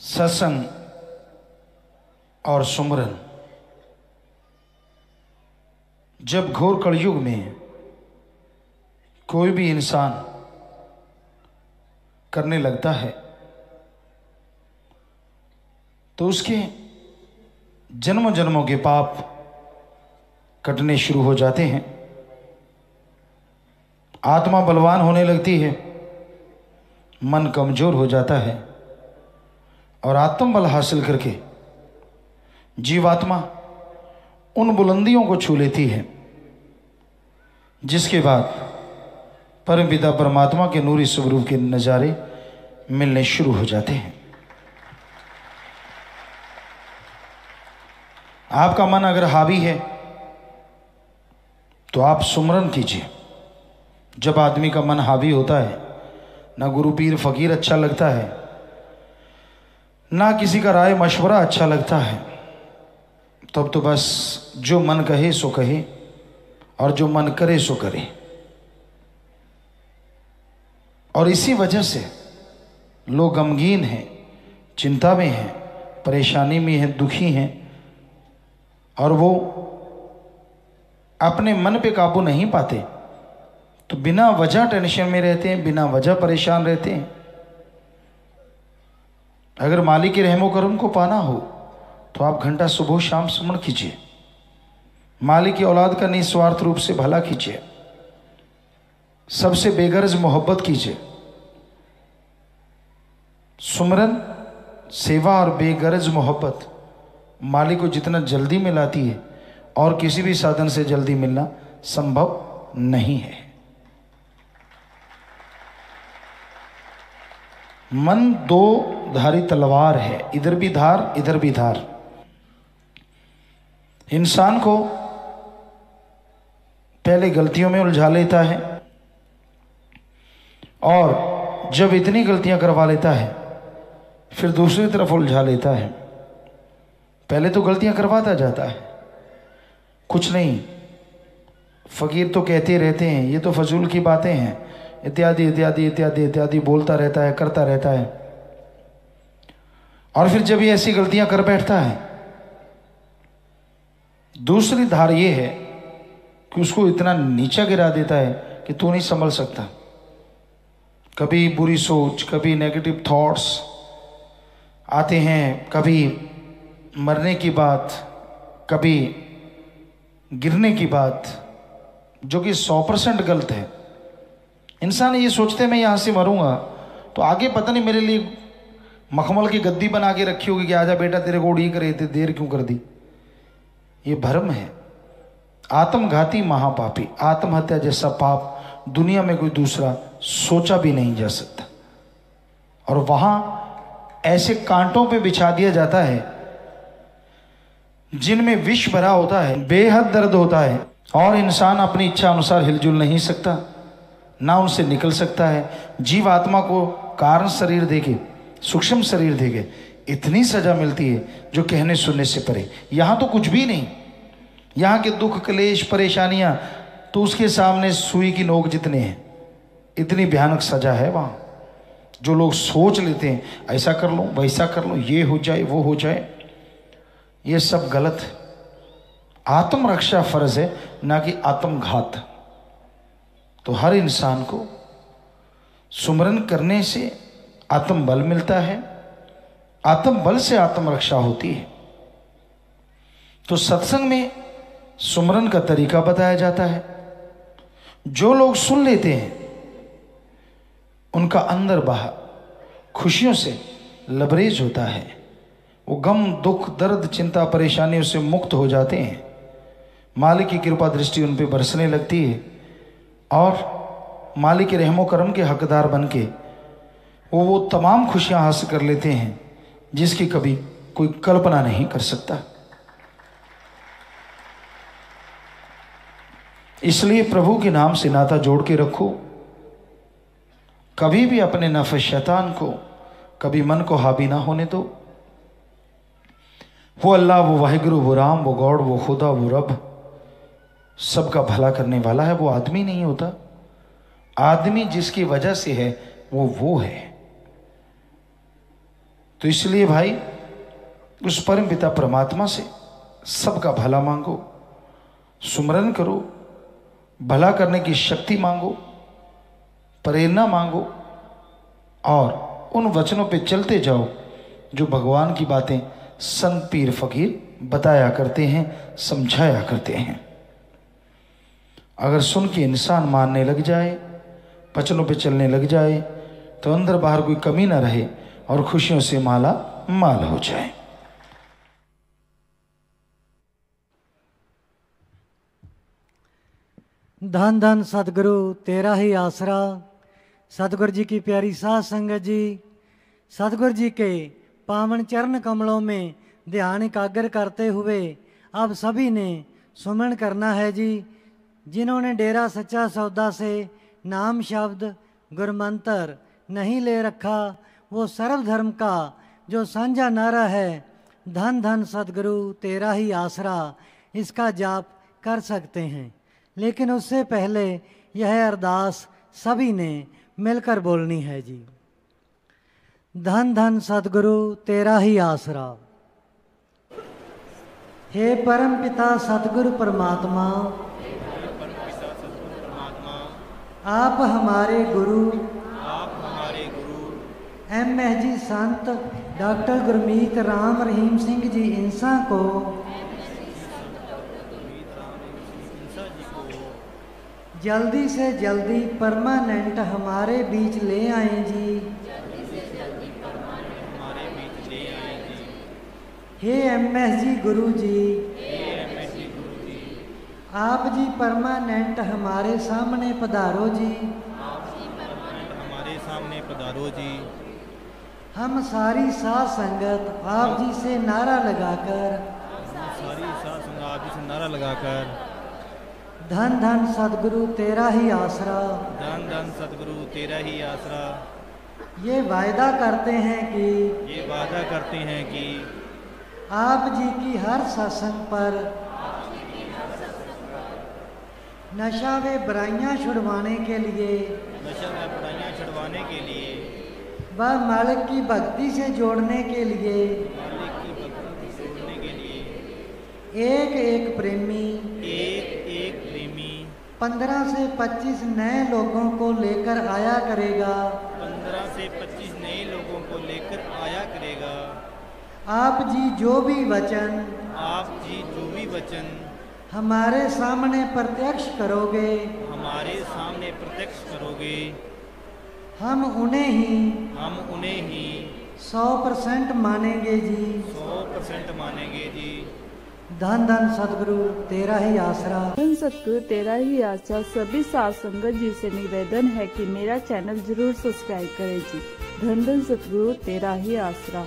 सत्संग और सुमरन जब घोर कलयुग में कोई भी इंसान करने लगता है तो उसके जन्म जन्मों के पाप कटने शुरू हो जाते हैं। आत्मा बलवान होने लगती है, मन कमजोर हो जाता है और आत्म बल हासिल करके जीवात्मा उन बुलंदियों को छू लेती है जिसके बाद परम पिता परमात्मा के नूरी स्वरूप के नज़ारे मिलने शुरू हो जाते हैं। आपका मन अगर हावी है तो आप सुमरन कीजिए। जब आदमी का मन हावी होता है, ना गुरु पीर फकीर अच्छा लगता है, ना किसी का राय मशवरा अच्छा लगता है, तब तो बस जो मन कहे सो कहे और जो मन करे सो करे। और इसी वजह से लोग गमगीन हैं, चिंता में हैं, परेशानी में हैं, दुखी हैं और वो अपने मन पे काबू नहीं पाते, तो बिना वजह टेंशन में रहते हैं, बिना वजह परेशान रहते हैं। अगर मालिक के रहमो करम को पाना हो तो आप घंटा सुबह शाम सुमन कीजिए। मालिक की औलाद का निस्वार्थ रूप से भला कीजिए, सबसे बेगरज मोहब्बत कीजिए। सुमरन, सेवा और बेगरज मोहब्बत मालिक को जितना जल्दी मिलाती है और किसी भी साधन से जल्दी मिलना संभव नहीं है। मन दो धारी तलवार है, इधर भी धार इधर भी धार। इंसान को पहले गलतियों में उलझा लेता है और जब इतनी गलतियां करवा लेता है फिर दूसरी तरफ उलझा लेता है। पहले तो गलतियां करवाता जाता है, कुछ नहीं, फकीर तो कहते रहते हैं ये तो फजूल की बातें हैं, इत्यादि इत्यादि इत्यादि इत्यादि बोलता रहता है, करता रहता है। और फिर जब ये ऐसी गलतियां कर बैठता है, दूसरी धार ये है कि उसको इतना नीचा गिरा देता है कि तू नहीं संभल सकता। कभी बुरी सोच, कभी नेगेटिव थॉट्स आते हैं, कभी मरने की बात, कभी गिरने की बात, जो कि 100% गलत है। इंसान ये सोचते मैं यहाँ से मरूंगा तो आगे पता नहीं मेरे लिए मखमल की गद्दी बना के रखी होगी कि आजा बेटा तेरे को उड़ी करे थे, देर क्यों कर दी। ये भ्रम है। आत्मघाती महापापी, आत्महत्या जैसा पाप दुनिया में कोई दूसरा सोचा भी नहीं जा सकता। और वहां ऐसे कांटों पे बिछा दिया जाता है जिनमें विष भरा होता है, बेहद दर्द होता है और इंसान अपनी इच्छा अनुसार हिलजुल नहीं सकता, ना उनसे निकल सकता है। जीव आत्मा को कारण शरीर देके, सूक्ष्म शरीर देके इतनी सजा मिलती है जो कहने सुनने से परे। यहां तो कुछ भी नहीं, यहाँ के दुख क्लेश परेशानियां तो उसके सामने सुई की नोक जितने हैं। इतनी भयानक सजा है वहां। जो लोग सोच लेते हैं ऐसा कर लो, वैसा कर लो, ये हो जाए वो हो जाए, ये सब गलत है। आत्मरक्षा फर्ज है, ना कि आत्मघात। तो हर इंसान को सुमरन करने से आत्म बल मिलता है, आत्म बल से आत्मरक्षा होती है। तो सत्संग में सुमरन का तरीका बताया जाता है। जो लोग सुन लेते हैं उनका अंदर बाहर खुशियों से लबरेज होता है। वो गम, दुख, दर्द, चिंता, परेशानियों से मुक्त हो जाते हैं। मालिक की कृपा दृष्टि उन पर बरसने लगती है और मालिक के रहमो करम के हकदार बन के वो तमाम खुशियां हासिल कर लेते हैं जिसकी कभी कोई कल्पना नहीं कर सकता। इसलिए प्रभु के नाम से नाता जोड़ के रखो। कभी भी अपने नफ्स शैतान को, कभी मन को हावी ना होने दो। वो अल्लाह, वो वाहिगुरु, वो राम, वो गॉड, वो खुदा, वो रब सबका भला करने वाला है। वो आदमी नहीं होता। आदमी जिसकी वजह से है वो है। तो इसलिए भाई उस परम पिता परमात्मा से सबका भला मांगो, सुमरन करो, भला करने की शक्ति मांगो, प्रेरणा मांगो और उन वचनों पे चलते जाओ जो भगवान की बातें संत पीर फकीर बताया करते हैं, समझाया करते हैं। अगर सुन के इंसान मानने लग जाए, वचनों पे चलने लग जाए, तो अंदर बाहर कोई कमी ना रहे और खुशियों से माला माल हो जाए। धन धन सतगुरु तेरा ही आसरा। सतगुरु जी की प्यारी साध संगत जी, सतगुरु जी के पावन चरण कमलों में ध्यान एकाग्र करते हुए अब सभी ने सुमन करना है जी। जिन्होंने डेरा सच्चा सौदा से नाम शब्द गुरमंत्र नहीं ले रखा, वो सर्वधर्म का जो साझा नारा है धन धन सतगुरु तेरा ही आसरा, इसका जाप कर सकते हैं। लेकिन उससे पहले यह अरदास सभी ने मिलकर बोलनी है जी। धन धन सतगुरु तेरा ही आसरा। हे परम पिता सतगुरु परमात्मा, आप हमारे गुरु MSG संत डॉक्टर गुरमीत राम रहीम सिंह जी इंसा को जल्दी से जल्दी परमानेंट हमारे बीच ले आए जी। हे MSG गुरु जी, आप जी परमानेंट हमारे सामने पधारो जी। हमारे सामने पधारो जी। हम सारी साध संगत आप जी से नारा लगाकर धन धन सतगुरु तेरा ही आसरा, धन धन सतगुरु तेरा ही आसरा, ये वायदा करते हैं कि आप जी की हर सत्संग पर नशा व बुराइयां छुड़वाने के लिए व मालिक की भक्ति से जोड़ने के लिए एक एक प्रेमी 15 से 25 नए लोगों को लेकर आया करेगा। 15 से 25 नए लोगों को लेकर आया करेगा। आप जी जो भी वचन हमारे सामने प्रत्यक्ष करोगे, हम उन्हें ही 100% मानेंगे जी। 100% मानेंगे जी। धन धन सतगुरु तेरा ही आसरा। धन सतगुरु तेरा ही आसरा। सभी साध संगत जी से निवेदन है कि मेरा चैनल जरूर सब्सक्राइब करें जी। धन धन सतगुरु तेरा ही आसरा।